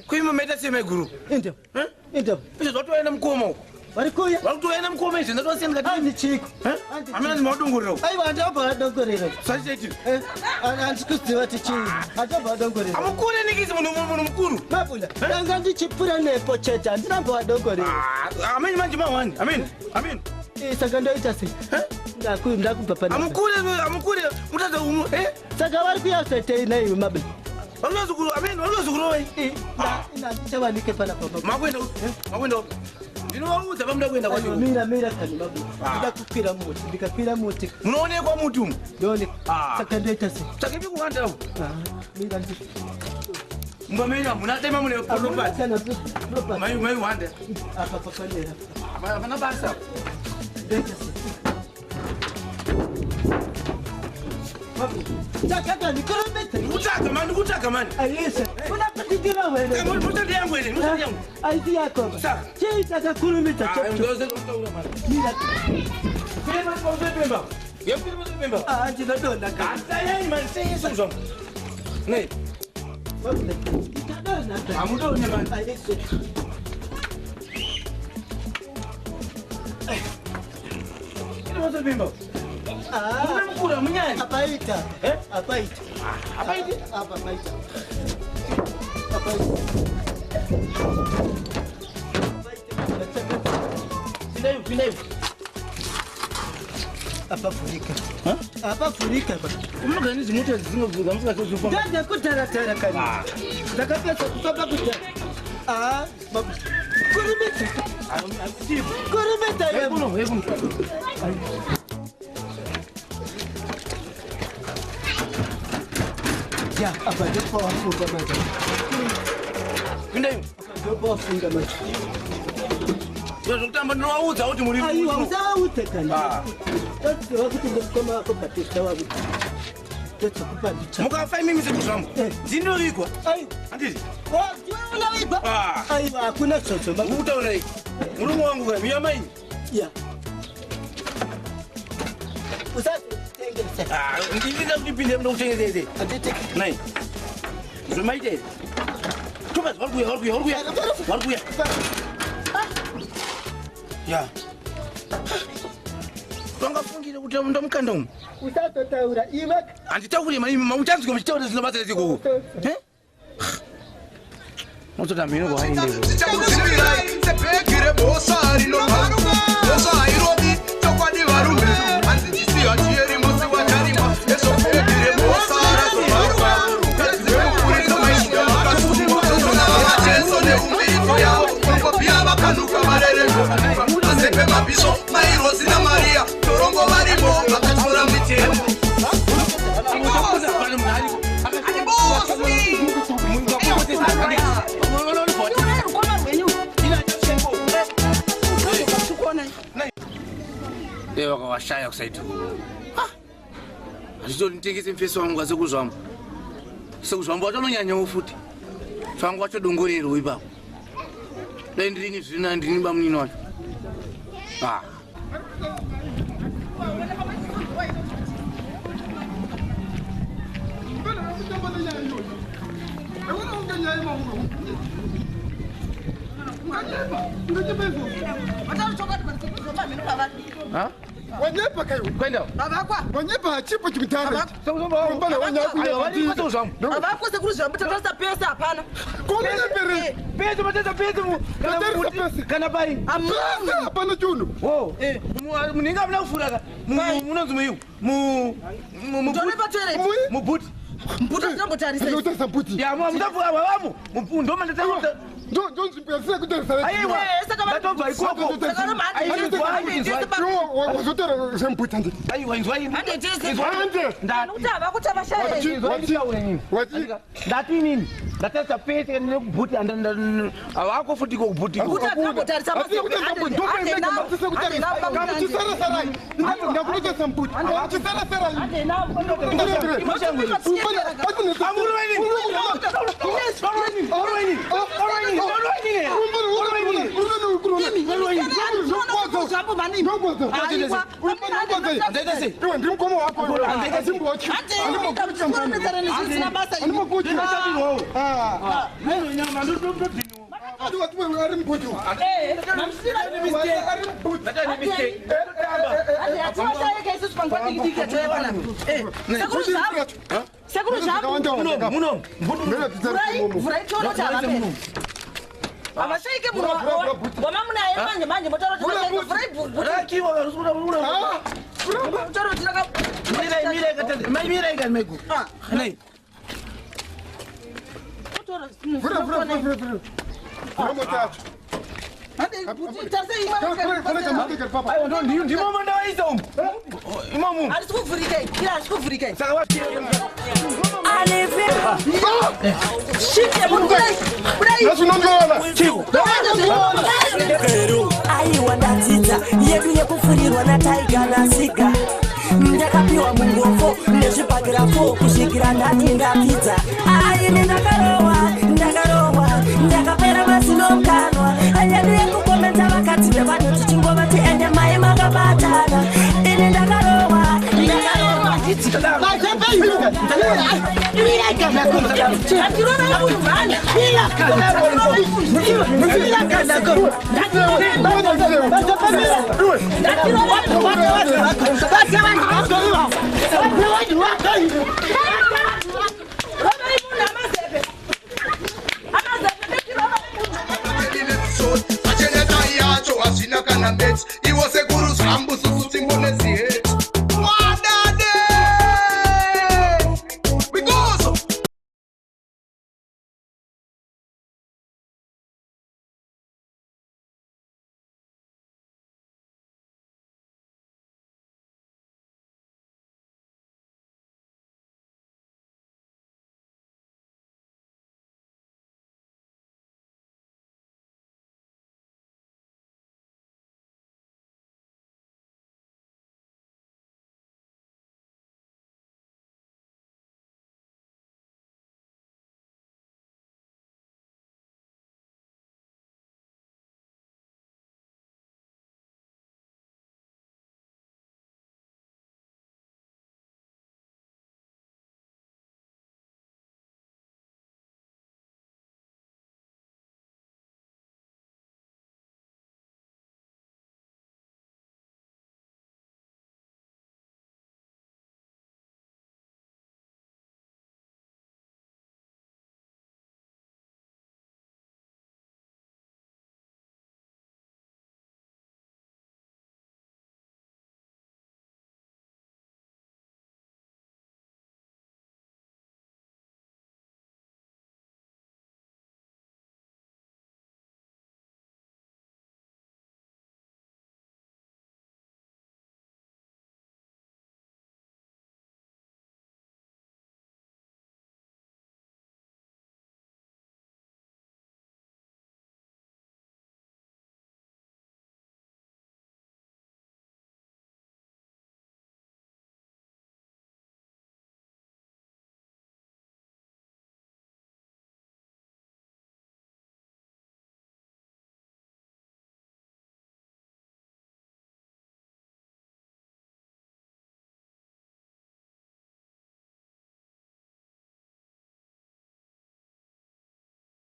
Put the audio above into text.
Kuima meta sema guru. Inde. Inde. Izo to ena mkomo. Varikuya. Varikuto ena mkomo izo ndo senga kati. Ani chiko. Amina ndimodongorero. Aiwa ndaba dongorero. Sacheti. Andikuziva tichini. Ndaba dongorero. Amukure nikizi munhu mukuru. Mabula. Ndanga ndichipura nepo cheta ndamba dongorero. Amini manje mawani. Amin. Saka ndoita se. Ndakubva Amukure mutaza umu. Saka varikuya sete nayo mabula. Walozukuru Amin walozukuru we. Ndichavanike pana papa. Makwenda. Ndinowauza pamda kuenda kwacho. Mira kani babu. Ndikakwira muti. Munoonekwa muti umu. Ndone. Saka ndoita se. Saka ipi kuhanda umu. Mira ndi. Mbamenya munatema mune property. Mai wanda. Apa papanera. Apana basa. Ndoita se. Chakaka ni kilomita. Kutaka mani. Ayesha. Unapatidira wewe. Mutandi yangu ile, mutandi yangu. Aidi yako. Saka. Chita kilomita. Ngoze kutoka mani. Mira. Sema kwa Pemba. Yepima Pemba. Njina dona. Kata yai mani sengi sonzo. Nee. Wabule. Itadona. Amudone mani. Ayesha. Kile Pemba. Unamkula mnyani. Apaita. Apaita. Pindayo. Apa furika ba. Umluka nizi moto zingovuga msika kuzupa. Ndaje kutara kani. Ndakapesa kupapa kutara. Babu. Kurumeta. Hebu. Ya, apa depo afunga macho. Pindayo. Depo afunga macho. Uzokutamba ndinowauza kuti muri. Aiwa uzautekana. Tati wakuti ndikoma kopatisa wakuti. Tati kupandisa. Mukafa mimi zikuzvamu. Ndinovikwa. Ai, anditi. Unavikwa? Aiwa hakuna chocho. Utaona hiki. Mulungu wangu kwa mia maini. Ya. Usati tengeza. Ndivida kutipinde mdo kutengeze. Andite. Nai. Zumaite. Tumas warkuya. Ya. Twangafungire kuti ndo mukanda umu. Usatotaura imak. Anditauri mani mautanzi kwa mchitauri zinobaza zikuku. Motota mino kwa hainde. Chakusirai sepekire bosari no maru. Bosa irobi tokwadi varume. Anzijisi achieri musi watarima. Eso pekire bosara to maru. Kaziwe mkurito maisha makasuti moto na wachezo ne umbito yao. Kwa pia bakanuka marere. Asepe mabiso mairozi na Maria. Torongo maribo makachora mitemo. Leo wakawashaya kusaidia. Azitolitengeze mfeso wangu asekuzwamo. Sekuzwamo watononyanya ufuti. Fangu wacho dongorero ipapo. Dai ndini zvina ndini bamnini wacho. Wanyepa kayo. Kwenda. Abakwa. Wanyepa chipo chimtara. Mbona abakwa sekuruzwa mutatosa pesa hapana. Komene pere. Pesa mateza pesa mu. Kana bai. Amana hapana chuno. Oh. Muninga mnafuraka. Munonzi muyu. Ndonipa toilet. Mubuti. Mputa jambo tarisa. Ndio samputi. Ya mtafu abamu. Ndo mandeta. Ndio mpesa kutesa. Aiwa. Batomba ikoko. Wazotera samputi andi. Aiwa inzwai. Ande tese. Ande. Ndanuta abakuta bashaye. Ndati nini? Ndatesa pesa nekubuti awako futi kubuti. Mputa jambo tarisa basi. Apo mani. Ndongoza. Aiwa. Ndetese. Iwe ndimkomo wako. Ndezimbochi. Abashayike muno wamamuna yemanje manje motoro aiwandatidza yedu yekufurirwa nataiga nasika ndakapiwa mungofo nezvibhagirafo kusvikira ndati ndapidza aine ndakarohwa ndakapera mazinokanwa yedu yekukomenza vakadzi nevanhu tichingova tiende mai makabatana ine ndakarohwa What?